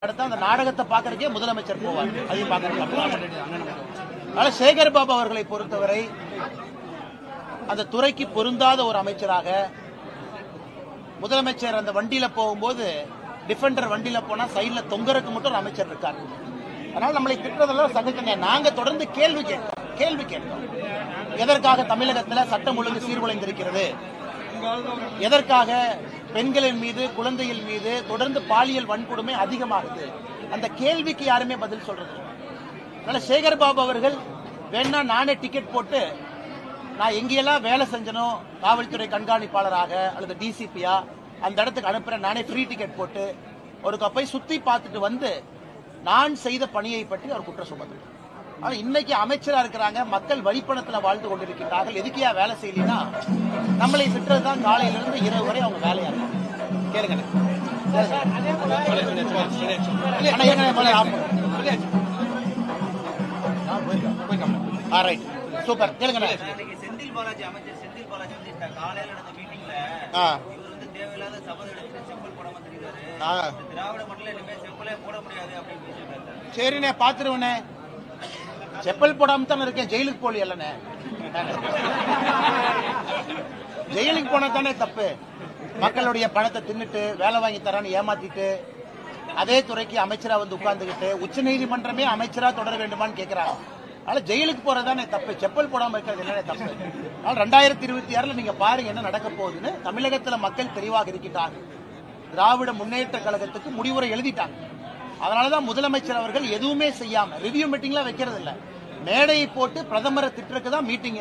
அடுத்து அந்த நாடகத்தை பார்க்கறதுக்கே முதலமைச்சர் போவார். அதையும் பார்க்கறதுக்கு சேகர் பாபு அவர்களை பொறுத்தவரை அந்த துறைக்கு பொருந்தாத ஒரு அமைச்சராக முதலமைச்சர் அந்த வண்டியில போகும்போது டிஃபெண்டர் வண்டியில போனா சைட்ல தொங்கறதுக்கு மட்டும் ஒரு அமைச்சர் இருக்காரு. அதனால நம்மளை திட்டுறதெல்லாம் சகஜங்க. நாங்க தொடர்ந்து கேள்வி கேட்கிறோம். எதற்காக தமிழகத்தில் சட்டம் ஒழுங்கு சீர்குலைந்திருக்கிறது? எதற்காக பெண்களின் மீது குழந்தைகள் மீது தொடர்ந்து பாலியல் வன்கொடுமை அதிகமாகுது? அந்த கேள்விக்கு யாருமே பதில் சொல்றது. அதனால சேகர் பாபு அவர்கள் வேணா நானே டிக்கெட் போட்டு நான் எங்கெல்லாம் வேலை செஞ்சனோ காவல்துறை கண்காணிப்பாளராக அல்லது டிசிபியா அந்த இடத்துக்கு அனுப்புறேன். நானே ஃப்ரீ டிக்கெட் போட்டு ஒரு கப்பை சுத்தி பார்த்துட்டு வந்து நான் செய்த பணியை பற்றி அவர் குற்றம் சுமத்துறார். ஆனா இன்னைக்கு அமைச்சரா இருக்கிறாங்க, மக்கள் வழிப்பணத்துல வாழ்ந்து கொண்டிருக்கிறார்கள். எதுக்கியா வேலை செய்யலனா நம்மளை திட்டுறதுதான் காலையிலிருந்து இரவு வரை அவங்க வேலையா இருக்கும். கேளுங்க. சூப்பர். கேளுங்க. செந்தில் பாலாஜி அமைச்சர் செந்தில் பாலாஜி வந்து காலையில நடந்த மீட்டிங்ல இவர் வந்து தேவையில்லாத சபதம் எடுத்து செப்பல் போடாம தெரியுறாரு. திராவிட மண்டல இனிமே செப்பலே போட முடியாது அப்படின்னு சொல்றாரு. சரிண்ணே, பாத்துருவனே. செப்பல் போடாம தானே இருக்கேன். ஜெயிலுக்கு போலி இல்லனே. ஜெயிலுக்கு போனா தானே தப்பு. மக்களுடைய பணத்தை தின்னுட்டு வேலை வாங்கி தரான்னு ஏமாத்திட்டு அதே துறைக்கு அமைச்சரா வந்து உட்கார்ந்துகிட்டு உச்ச நீதிமன்றமே அமைச்சரா தொடர வேண்டுமான்னு கேட்கிறாங்க. அதனால ஜெயிலுக்கு போறதானே தப்பு. செப்பல் போடாம இருக்கிறது என்னன்னே தப்பு. அதனால 2026 நீங்க பாருங்க என்ன நடக்க போகுதுன்னு. தமிழகத்துல மக்கள் தெளிவாக இருக்கிட்டாங்க. திராவிட முன்னேற்ற கழகத்துக்கு முடிவுரை எழுதிட்டாங்க. அதனாலதான் முதலமைச்சர் அவர்கள் எதுவுமே செய்யாம ரிவ்யூ மீட்டிங்லாம் வைக்கிறது இல்ல. மேடையை போட்டு பிரதமரை திட்டுறதுக்கு தான் மீட்டிங்.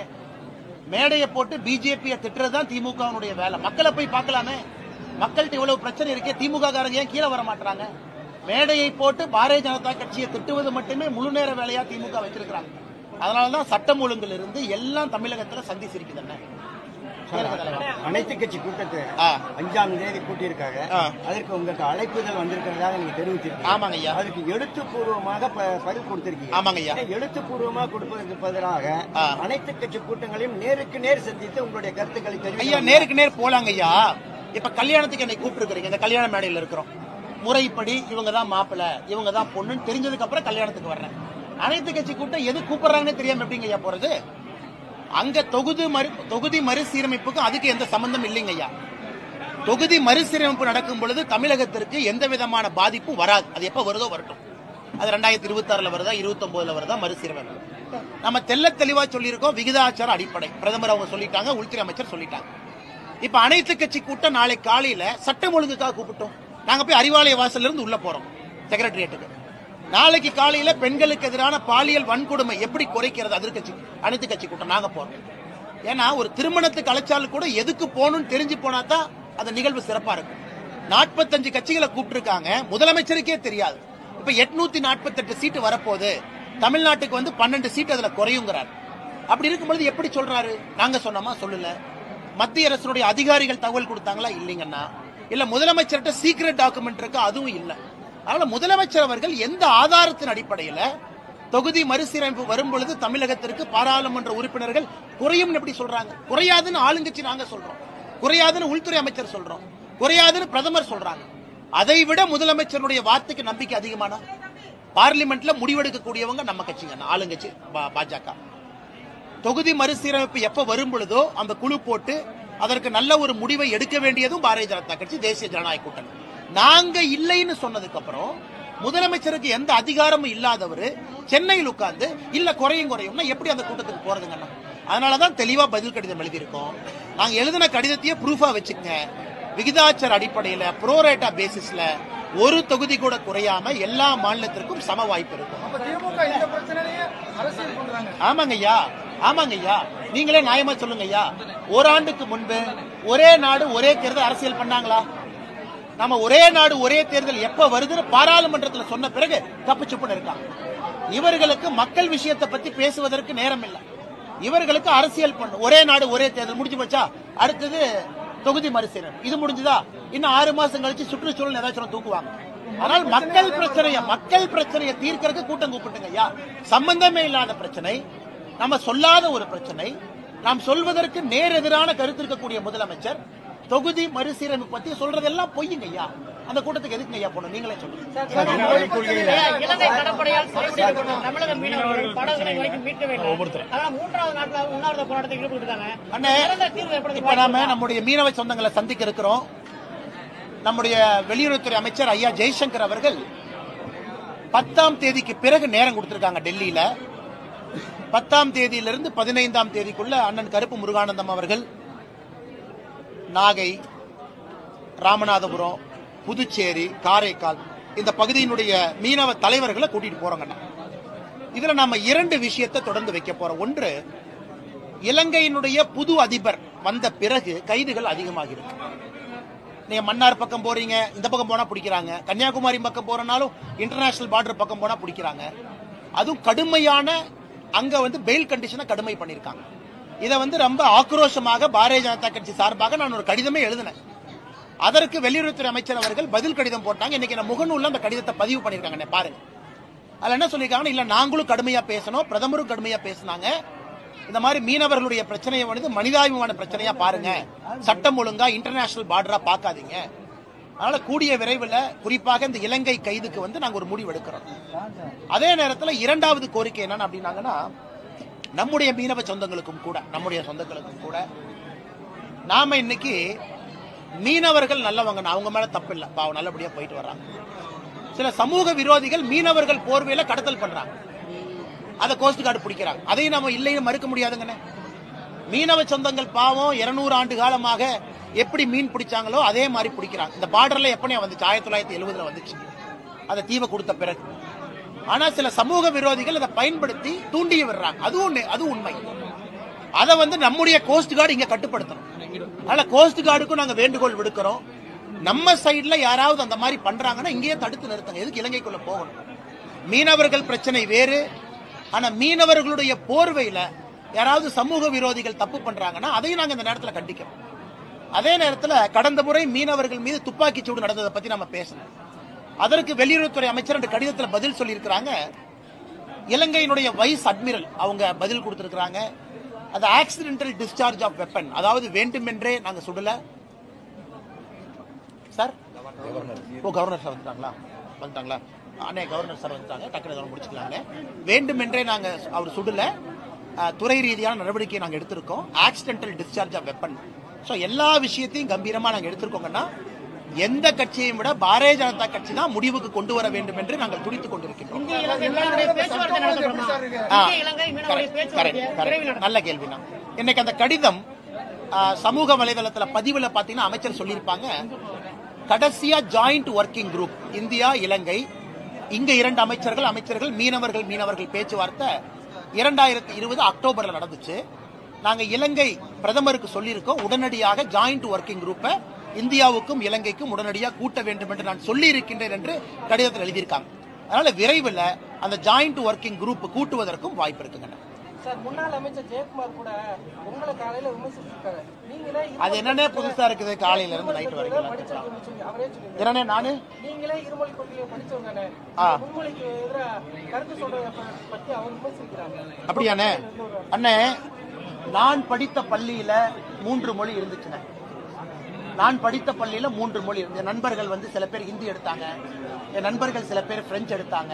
மேடையை போட்டு பிஜேபியை திட்டுறதுதான் திமுகவுடைய வேலை. மக்களை போய் பார்க்கலாமே. மக்கள்கிட்ட இவ்வளவு பிரச்சனை இருக்கே, திமுக காரங்க ஏன் கீழே வர மாட்டாங்க? மேடையை போட்டு பாரதிய ஜனதா கட்சியை திட்டுவது மட்டுமே முழு நேர வேலையா திமுக வச்சிருக்கிறாங்க. அதனாலதான் சட்டம் ஒழுங்கில் இருந்து எல்லாம் தமிழகத்துல சந்திச்சிருக்குது. அனைத்து கட்சி கூட்டத்தை 5ஆம் தேதி கூட்டியிருக்காங்க. அதற்கு உங்களுக்கு அழைப்புதல் வந்திருக்கிறதாக நீங்க தெரிவிச்சிருக்கீங்க. ஆமாங்க ஐயா. அதுக்கு எழுத்துப்பூர்வமாக பதில் கொடுத்திருக்கீங்க. ஆமாங்க ஐயா. எழுத்துப்பூர்வமாக கொடுப்பதற்கு பதிலாக அனைத்து கட்சி கூட்டங்களையும் நேருக்கு நேர் சந்தித்து உங்களுடைய கருத்துக்களை தெரிவிக்க. ஐயா, நேருக்கு நேர் போலாங்க ஐயா. இப்ப கல்யாணத்துக்கு என்னை கூப்பிட்டு இருக்கிறீங்க. இந்த கல்யாண மேடையில் இருக்கிறோம். முறைப்படி இவங்க தான் மாப்பிள்ள இவங்க தான் பொண்ணுன்னு தெரிஞ்சதுக்கு அப்புறம் கல்யாணத்துக்கு வர்றேன். அனைத்து கட்சி கூட்டம் எது கூப்பிடுறாங்கன்னு தெரியாம எப்படிங்க ஐயா போறது? அங்க தொகுதி மறுசீரமைப்புக்கும் அதுக்கு எந்த சம்பந்தம் இல்லைங்க ஐயா. தொகுதி மறுசீரமைப்பு நடக்கும் பொழுது தமிழகத்திற்கு எந்த விதமான பாதிப்பும் வராது. அது எப்ப வருதோ வரட்டும். அது 2026 வருதா 29 வருதா மறுசீரமைப்பு. நம்ம தெல்ல தெளிவா சொல்லியிருக்கோம். விகிதாச்சார அடிப்படை பிரதமர் அவங்க சொல்லிட்டாங்க, உள்துறை அமைச்சர் சொல்லிட்டாங்க. இப்ப அனைத்து கட்சி கூட்டம் நாளை காலையில சட்டம் ஒழுங்குக்காக கூப்பிட்டோம். நாங்க போய் அறிவாலய வாசல்ல இருந்து உள்ள போறோம் செக்ரட்டரியேட்டுக்கு. நாளைக்கு காலையில பெண்களுக்கு எதிரான பாலியல் வன்கொடுமை எப்படி குறைக்கிறது அனைத்து கட்சி கூட்டம் நாங்க போறோம். ஏன்னா ஒரு திருமணத்துக்கு அழைச்சாலும் கூட எதுக்கு போகணும்னு தெரிஞ்சு போனா தான் அந்த நிகழ்வு சிறப்பா இருக்கும். 45 கட்சிகளை கூப்பிட்டுருக்காங்க. முதலமைச்சருக்கே தெரியாது. இப்ப 848 சீட்டு வரப்போகுது. தமிழ்நாட்டுக்கு வந்து 12 சீட்டு அதுல குறையுங்கிறார். அப்படி இருக்கும்போது எப்படி சொல்றாரு? நாங்க சொன்னோமா? சொல்லல. மத்திய அரசுடைய அதிகாரிகள் தகவல் கொடுத்தாங்களா? இல்லைங்கன்னா. இல்ல முதலமைச்சர்கிட்ட சீக்ரெட் டாக்குமெண்ட் இருக்கு, அதுவும் இல்ல. அதனால முதலமைச்சர் அவர்கள் எந்த ஆதாரத்தின் அடிப்படையில் தொகுதி மறுசீரமைப்பு வரும் பொழுது தமிழகத்திற்கு பாராளுமன்ற உறுப்பினர்கள் குறையும் எப்படி சொல்றாங்க? குறையாதுன்னு ஆளுங்கட்சி நாங்க சொல்றோம், குறையாதுன்னு உள்துறை அமைச்சர் சொல்றோம், குறையாதுன்னு பிரதமர் சொல்றாங்க. அதை விட முதலமைச்சருடைய வார்த்தைக்கு நம்பிக்கை அதிகமான பார்லிமெண்ட்ல முடிவெடுக்கக்கூடியவங்க நம்ம கட்சிங்க, ஆளுங்கட்சி பாஜக. தொகுதி மறுசீரமைப்பு எப்ப வரும் பொழுதோ அந்த குழு போட்டு அதற்கு நல்ல ஒரு முடிவை எடுக்க வேண்டியதும் பாரதிய ஜனதா கட்சி, தேசிய ஜனநாயக கூட்டணி. நாங்க இல்லைன்னு சொன்னதுக்கு அப்புறம் முதலமைச்சருக்கு எந்த அதிகாரமும் இல்லாதவர் சென்னையில் உட்கார்ந்து இல்ல குறையும்னா எப்படி அந்த கூட்டத்துக்கு போறதுங்க? அதனாலதான் தெளிவா பதில் கடிதம் எழுதியிருக்கோம். நாங்க எழுதின கடிதத்தையே ப்ரூஃபா வச்சுக்கங்க. விகிதாச்சார அடிப்படையில் ப்ரோரேட்டா பேசிஸ்ல ஒரு தொகுதி கூட குறையாம எல்லா மாநிலத்திற்கும் சம வாய்ப்பு இருக்கும். ஆமாங்க ஐயா, ஆமாங்க ஐயா. நீங்களே நியாயமா சொல்லுங்க ஐயா. ஓராண்டுக்கு முன்பு ஒரே நாடு ஒரே தேர்தல் அரசியல் பண்ணாங்களா? நம்ம ஒரே நாடு ஒரே தேர்தல் எப்ப வருதுன்னு பாராளுமன்றத்தில் சொன்ன பிறகு தப்பு சுப்புன்னு இருக்காங்க. இவர்களுக்கு மக்கள் விஷயத்தை பத்தி பேசுவதற்கு நேரம் இல்லை. இவர்களுக்கு அரசியல் பண்ணு. ஒரே நாடு ஒரே தேர்தல் முடிஞ்சு போச்சா? அடுத்தது தொகுதி மறுசீரமைப்பு. இது முடிஞ்சுதா? இன்னும் 6 மாசம் கழிச்சு சுற்றுச்சூழல் ஏதாச்சும் தூக்குவாங்க. ஆனால் மக்கள் பிரச்சனையை தீர்க்கறதுக்கு கூட்டம் கூப்பிட்டுங்க ஐயா. சம்பந்தமே இல்லாத பிரச்சனை, நம்ம சொல்லாத ஒரு பிரச்சனை, நாம் சொல்வதற்கு நேர் எதிரான கருத்து இருக்கக்கூடிய முதலமைச்சர் தொகுதி மறுசீரமைப்பு பத்தி சொல்றதெல்லாம் பொய்யுங்க ஐயா. அந்த கூட்டத்துக்கு எதுக்கு ஐயா போனோம்? நீங்களே சொல்லுங்க. இலங்கை கடற்படையால் தமிழக மீனவர்கள் படகுகளை வரைக்கும் மீட்க வேண்டும். அதனால 3வது நாட்கள் உண்ணாவிரத போராட்டத்தில் ஈடுபட்டிருக்காங்க. இப்ப நாம நம்முடைய மீனவ சொந்தங்களை சந்திக்க இருக்கிறோம். நம்முடைய வெளியுறவுத்துறை அமைச்சர் ஐயா ஜெய்சங்கர் அவர்கள் 10ஆம் தேதிக்கு பிறகு நேரம் கொடுத்திருக்காங்க டெல்லியில. 10ஆம் தேதியிலிருந்து 15ஆம் தேதிக்குள்ள அண்ணன் கருப்பு முருகானந்தம் அவர்கள் நாகை, ராமநாதபுரம், புதுச்சேரி, காரைக்கால் இந்த பகுதியினுடைய மீனவ தலைவர்களை கூட்டிட்டு போறோங்க. இதுல நாம 2 விஷயத்தை தொடர்ந்து வைக்க போறோம். ஒன்று, இலங்கையினுடைய புது அதிபர் வந்த பிறகு கைதுகள் அதிகமாகிருக்கு. நீங்க மன்னார் பக்கம் போறீங்க, இந்த பக்கம் போனா பிடிக்கிறாங்க. கன்னியாகுமரி பக்கம் போறனாலும் இன்டர்நேஷனல் பார்டர் பக்கம் போனா பிடிக்கிறாங்க. அதுவும் கடுமையான அங்க பெயில் கண்டிஷனை கடுமை பண்ணிருக்காங்க. இதை ரொம்ப ஆக்ரோஷமாக பாரதிய ஜனதா கட்சி சார்பாக நான் ஒரு கடிதமே எழுதினேன். அதற்கு வெளியுறவுத்துறை அமைச்சர் அவர்கள் பதில் கடிதம் போட்டாங்க. இன்னைக்கு நான் முகநூல்ல அந்த கடிதத்தை பதிவு பண்ணிருக்காங்க, பாருங்க. அதுல என்ன சொல்லிருக்காங்க, இல்ல நாங்களும் கடுமையா பேசணும், பிரதமரும் கடுமையா பேசினாங்க. இந்த மாதிரி மீனவர்களுடைய பிரச்சனையை மனிதாபிமான பிரச்சனையா பாருங்க, சட்டம் ஒழுங்கா இன்டர்நேஷனல் பார்டரா பாக்காதீங்க. அதனால கூடிய விரைவில் குறிப்பாக இந்த இலங்கை கைதுக்கு நாங்க ஒரு முடிவு எடுக்கிறோம். அதே நேரத்தில் 2வது கோரிக்கை என்னன்னு அப்படின்னாங்கன்னா, நம்முடைய மீனவ சொந்தங்களுக்கும் கூட நாம இன்னைக்கு மீனவர்கள் நல்லவங்க, அவங்க மேல தப்பு இல்லை, பாவம் நல்லபடியா போயிட்டு வர்றாங்க. சில சமூக விரோதிகள் மீனவர்கள் போர்வையில கடத்தல் பண்றாங்க, அதை கோஸ்ட் கார்டு பிடிக்கிறாங்க. அதையும் நாம இல்லைன்னு மறுக்க முடியாதுங்கண்ணே. மீனவ சொந்தங்கள் பாவம் 200 ஆண்டு காலமாக எப்படி மீன் பிடிச்சாங்களோ அதே மாதிரி பிடிக்கிறாங்க. இந்த பார்டர்ல எப்பனே வந்துச்சு, 1970 வந்துச்சு, அதை தீவை கொடுத்த பிறகு. ஆனா சில சமூக விரோதிகள் அதை பயன்படுத்தி தூண்டி விடுறாங்க. அது உண்மை. அதை நம்முடைய கோஸ்ட் கார்டு இங்க கட்டுப்படுத்தணும். அதனால கோஸ்ட் கார்டுக்கும் நாங்க வேண்டுகோள் விடுக்கிறோம். நம்ம சைட்ல யாராவது அந்த மாதிரி பண்றாங்கன்னா இங்கேயே தடுத்து நிறுத்துங்க. எதுக்கு இலங்கைக்குள்ள போகணும்? மீனவர்கள் பிரச்சனை வேறு. ஆனா மீனவர்களுடைய போர்வையில யாராவது சமூக விரோதிகள் தப்பு பண்றாங்கன்னா அதையும் நாங்க இந்த நேரத்தில் கண்டிக்கிறோம். அதே நேரத்தில் கடந்த முறை மீனவர்கள் மீது துப்பாக்கி சூடு நடந்ததை பத்தி நம்ம பேசணும். அதற்கு வெளியுறவுத்துறை அமைச்சர் கடிதத்தில் பதில் சொல்லியிருக்கிறாங்க. இலங்கையினுடைய வைஸ் அட்மிரல் அவங்க பதில் கொடுத்திருக்கிறாங்க. அது ஆக்சிடென்டல் டிஸ்சார்ஜ் ஆஃப் வெப்பன், அதாவது வேண்டுமென்றே நாங்க சுடல சார். கவர்னர் சார் வந்துட்டாங்களா? அண்ணே கவர்னர் சார் வந்துட்டாங்க, டக்குனு முடிச்சுக்கலாங்க. வேண்டுமென்றே நாங்க அவர் சுடல, துறை ரீதியான நடவடிக்கையை நாங்க எடுத்திருக்கோம். Accidental discharge of weapon. எல்லா விஷயத்தையும் கம்பீரமா நாங்க எடுத்திருக்கோங்கன்னா, எந்த கட்சியையும் விட பாரதிய ஜனதா கட்சி தான் முடிவுக்கு கொண்டு வர வேண்டும் என்று நாங்கள் துடித்துக் கொண்டிருக்கிறோம். நல்ல கேள்வினா. இன்னைக்கு அந்த கடிதம் சமூக வலைதளத்துல பதிவுல பாத்தீங்கன்னா அமைச்சர் சொல்லியிருப்பாங்க, கடைசியா ஜாயிண்ட் ஒர்க்கிங் குரூப் இந்தியா இலங்கை, இங்க 2 அமைச்சர்கள் மீனவர்கள் பேச்சுவார்த்தை 2020 அக்டோபர்ல நடந்துச்சு. நாங்க இலங்கை பிரதமருக்கு சொல்லியிருக்கோம், உடனடியாக ஜாயிண்ட் ஒர்க்கிங் குரூப்பை இந்தியாவுக்கும் இலங்கைக்கும் உடனடியாக கூட்ட வேண்டும் என்று நான் சொல்லி இருக்கின்றேன் என்று கடிதத்தில் எழுதியிருக்காங்க. அதனால விரைவில் அந்த ஜாயிண்ட் ஒர்க்கிங் குரூப் கூட்டுவதற்கும் வாய்ப்பு இருக்குங்க. முன்னாள் அமைச்சர் ஜெயக்குமார் கூட உங்களை காலையில விமர்சிச்சிருக்காரு. நீங்களே அது என்னன்னே புதுசா இருக்குது, காலையில இருந்து நைட் வரைக்கும் என்னன்னே நானு நீங்களே இருமொழி கொள்கையை படிச்சவங்க முன்மொழிக்கு எதிராக கருத்து சொல்றத பத்தி அவர் விமர்சிக்கிறாங்க. அப்படியானே? அண்ணே, நான் படித்த பள்ளியில 3 மொழி இருந்துச்சுங்க. நான் படித்த பள்ளியில 3 மொழி இருந்து. என் நண்பர்கள் சில பேர் ஹிந்தி எடுத்தாங்க, என் நண்பர்கள் சில பேர் பிரெஞ்சு எடுத்தாங்க,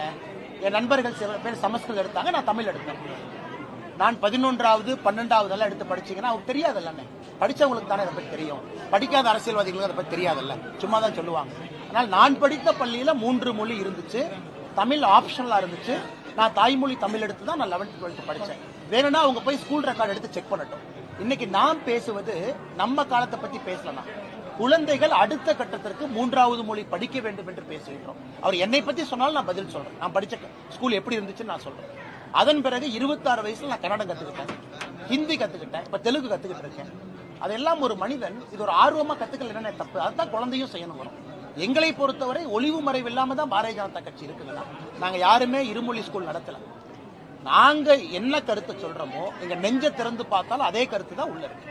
என் நண்பர்கள் சில பேர் சமஸ்கிருதம் எடுத்தாங்க, நான் தமிழ் எடுத்தேன். நான் 11வது 12வது எல்லாம் எடுத்து படிச்சீங்கன்னா அவருக்கு தெரியாதல்ல. படிச்சவங்களுக்கு தானே அதை பத்தி தெரியும், படிக்காத அரசியல்வாதிகளுக்கு அதை பத்தி தெரியாதல்ல, சும்மா தான் சொல்லுவாங்க. ஆனால் நான் படித்த பள்ளியில 3 மொழி இருந்துச்சு, தமிழ் ஆப்ஷனலா இருந்துச்சு. நான் தாய்மொழி தமிழ் எடுத்து தான் நான் 11th 12th படிச்சேன். வேணும்னா அவங்க போய் ஸ்கூல் ரெக்கார்டு எடுத்து செக் பண்ணட்டும். இன்னைக்கு நாம் பேசுவது நம்ம காலத்தை பத்தி பேசலாம். குழந்தைகள் அடுத்த கட்டத்திற்கு 3வது மொழி படிக்க வேண்டும் என்று பேசுகிறோம். அவர் என்னை பத்தி சொன்னாலும் நான் பதில் சொல்றேன். நான் படிச்ச ஸ்கூல் எப்படி இருந்துச்சுன்னு நான் சொல்றேன். அதன் பிறகு 26 வயசுல நான் கன்னடம் கத்துக்கிட்டேன், ஹிந்தி கத்துக்கிட்டேன், இப்ப தெலுங்கு கத்துக்கிட்டு இருக்கேன். அதெல்லாம் ஒரு மனிதன் இது ஒரு ஆர்வமா கத்துக்கல என்ன தப்பு, அதுதான் குழந்தையும் செய்யணும் வரும். எங்களை பொறுத்தவரை ஒளிவு மறைவு இல்லாம தான் பாரதிய ஜனதா கட்சி இருக்குதுன்னா, நாங்க யாருமே இருமொழி ஸ்கூல் நடத்தல. நாங்க என்ன கருத்தை சொல்றோமோ எங்க நெஞ்ச திறந்து பார்த்தாலும் அதே கருத்து தான் உள்ள இருக்கு.